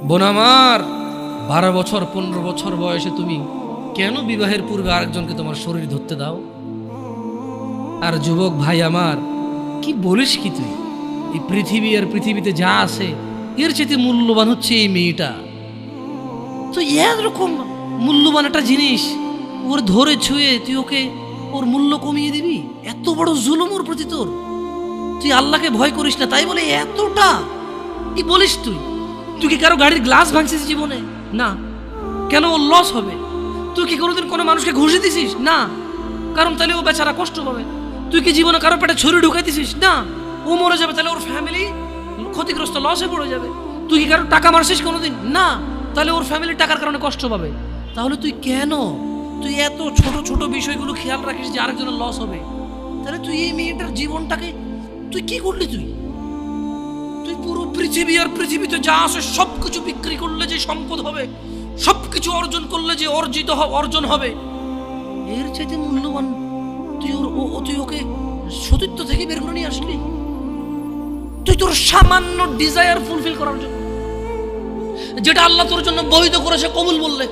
বোন আমার, 12 বছর 15 বছর বয়সে তুমি কেন বিবাহের পূর্বে আরেকজনকে তোমার শরীর ধরতে দাও? আর যুবক ভাই আমার, কি বলিস কি তুই? এই পৃথিবী আর পৃথিবীতে যা আছে এর চেয়ে মূল্যবান হচ্ছে এই মেয়েটা। তো এরকম মূল্যবান একটা জিনিস ওর ধরে ছুঁয়ে তুই ওকে ওর মূল্য কমিয়ে দিবি? এত বড় জুলুম ওর প্রতি তোর! তুই আল্লাহকে ভয় করিস না তাই বলে এতটা কি বলিস তুই? তুই কি কারো গাড়ির গ্লাস ভাঙছিস জীবনে? না। কেন? ওর লস হবে। তুই কি কোনোদিন কোনো মানুষকে ঘুষি দিছিস? না। কারণ তাহলে ও বেচারা কষ্ট পাবে। তুই কি জীবনে কারো পেটে ছুরি ঢুকাইতেছিস? না। ও মরে যাবে, তাহলে ওর ফ্যামিলি ক্ষতিগ্রস্ত, লসে পড়ে যাবে। তুই কি কারো টাকা মারছিস কোনোদিন? না। তাহলে ওর ফ্যামিলি টাকার কারণে কষ্ট পাবে। তাহলে তুই কেন তুই এত ছোট ছোট বিষয়গুলো খেয়াল রাখিস যে আরেকজনের লস হবে? তাহলে তুই এই মেয়েটার জীবনটাকে তুই কি করলি? তুই পুরো পৃথিবী আর পৃথিবীতে যা আছে সবকিছু বিক্রি করলে যে সম্পদ হবে, সবকিছু অর্জন করলে যে অর্জন হবে, এর চাইতে মূল্যবান তুই ওকে সতীত্ব থেকে বের করে নিয়ে আসলি? তুই তোর সামান্য ডিজায়ার ফুলফিল করার জন্য, যেটা আল্লাহ তোর জন্য বৈধ করেছে, কবুল বললে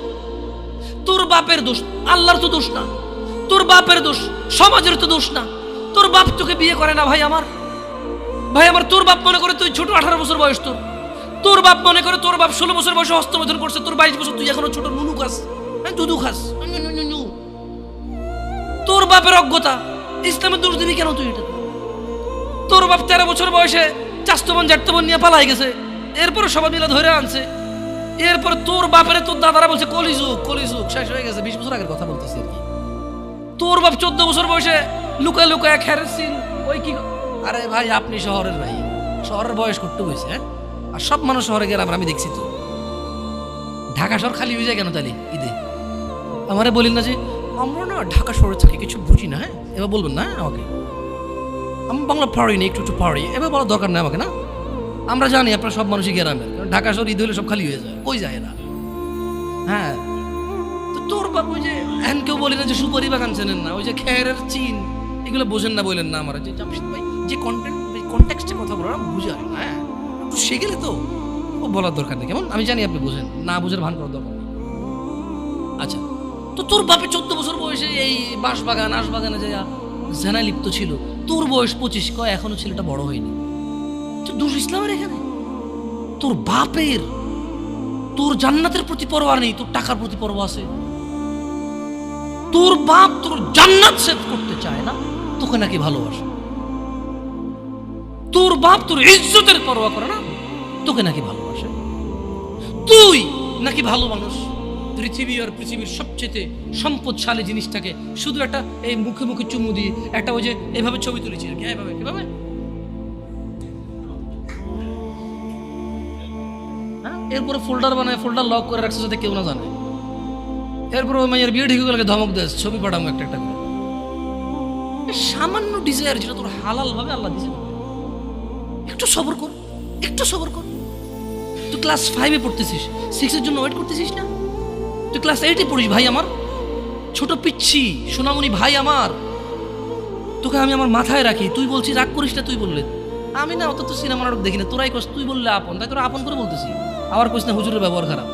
তোর বাপের দোষ, আল্লাহর তো দোষ না। তোর বাপের দোষ, সমাজের তো দোষ না। তোর বাপ তোকে বিয়ে করে না ভাই আমার। তোর বাপ মনে করে তুই ছোট, 18 বছর বয়স তোর বাপ মনে করে তোর বাপ 16 বছর বয়সে হস্তমৈথুন করছে, তোর 22 বছর, তুই এখনো ছোট নুনু খাস, দুধু খাস। তোর বাপের অজ্ঞতা, ইসলামের দোষ দিবি কেন তুই? এটা তোর বাপ 13 বছর বয়সে চাস্তবন জাটতবন নিয়ে পালাই গেছে, এরপরে সবাই মিলে ধরে আনছে। এরপরে তোর বাপের তোর দাদারা বলছে কলিযুগ শেষ হয়ে গেছে। 20 বছর আগের কথা বলতেছি আর কি। তোর বাপ 14 বছর বয়সে লুকায় লুকায় খেরেছিন ওই কি। আরে ভাই, আপনি শহরের ভাই, শহরের বয়স করতে হয়েছে। আর সব মানুষ শহরে গেলাম, আমি দেখছি তো ঢাকা শহর খালি হয়ে যায় কেন তাহলে ঈদে? আমারে বলেন না যে আমরা না ঢাকা শহরে থাকি, কিছু বুঝি না। হ্যাঁ, এবার বলবেন না আমাকে, আমি বাংলা পারি না, একটু পারি, এবার বলার দরকার নেই আমাকে। না, আমরা জানি আপনারা সব মানুষই গ্রামের, ঢাকা শহর ঈদ হলে সব খালি হয়ে যায়, কই যায় না। হ্যাঁ, তো তোর বাপ ওই যে এখন কেউ বলি না যে সুপারি বাগান চেনেন না, ওই যে খেরের চিন, এগুলো বোঝেন না, বললেন না আমার যে জামশেদ ভাই যে কন্টেক্সটে কথা বলার বুঝে আর হ্যাঁ একটু শিখেলে তো ও বলার দরকার নেই। কেমন? আমি জানি আপনি বোঝেন না, বুঝের ভান করার দরকার নেই। আচ্ছা, তো তোর বাপে 14 বছর বয়সে এই বাঁশবাগান আশবাগানে যা জেনায় লিপ্ত ছিল, তোর বয়স 25, কয় এখনো ছেলেটা বড় হয়নি। তো দোষ ইসলামের এখানে? তোর বাপের, তোর জান্নাতের প্রতি পরোয়া নেই, তোর টাকার প্রতি পরোয়া আছে। তোর বাপ তোর জান্নাত সেভ করতে চায় না, তোকে নাকি ভালোবাসে। তোর বাপ তোর ইজ্জতের পরোয়া করে না, তোকে নাকি ভালোবাসে। তুই নাকি ভালো মানুষ, পৃথিবী আর পৃথিবীর সবচেয়ে সম্পদশালী জিনিসটাকে শুধু একটা এই মুখে মুখে চুমু দিয়ে একটা ওই যে এভাবে ছবি তুলেছি আর কি। এভাবে কিভাবে এরপরে ফোল্ডার বানায়, ফোল্ডার লক করে রাখছে যাতে কেউ না জানে। এরপর ওই মাইয়ের বিয়ে ঠিক হয়ে গেলে ধমক দেয়, ছবি পাঠাবো একটা একটা করে। সামান্য ডিজায়ার যেটা তোর হালাল ভাবে আল্লাহ দিয়েছে, একটু সবর কর, একটু সবর কর। তুই ক্লাস 5-এ পড়তেছিস, 6-এর জন্য ওয়েট করতেছিস না? তুই ক্লাস 8-এ পড়িস ভাই আমার, ছোট পিচ্ছি সোনামণি ভাই আমার। তোকে আমি আমার মাথায় রাখি, তুই বলছিস রাগ করিস না। তুই বললে আমি না অত তো সিনেমা নাটক দেখি না, তোরাই কস, তুই বললে আপন, তাই তোরা আপন করে বলতেছি। আবার কইস না হুজুরের ব্যবহার খারাপ।